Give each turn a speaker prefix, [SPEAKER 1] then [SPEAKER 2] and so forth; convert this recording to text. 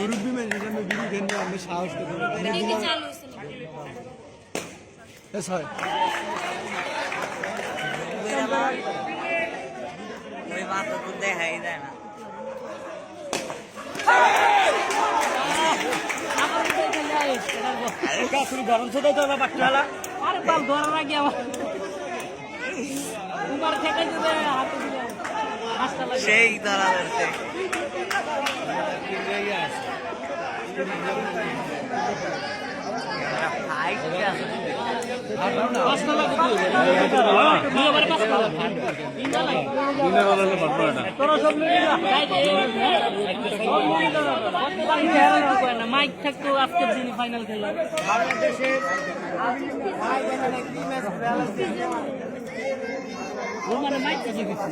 [SPEAKER 1] মুরব্বী মানে বিড়ি খেয়ে আমি সাহস করি
[SPEAKER 2] দেখাই যায় না
[SPEAKER 1] গরম ছোট তো বাচ্চালা
[SPEAKER 3] আরে বাল ধরার আগে আমার উমার থেকে দিবে হাতে দিবে হাসটা লাগে
[SPEAKER 2] সেই ধরা ধরছে
[SPEAKER 3] হাসটা লাগে দুই বারে পাস করা তিনটা লাগে
[SPEAKER 1] দিনে বলালে পারবো না
[SPEAKER 3] তোরা সব মিলে না সব মিলে না মাইক থাকতো আজকের দিনে ফাইনাল খেলা
[SPEAKER 2] বাংলাদেশে
[SPEAKER 3] ওর মানে মাইক থেকে গেছে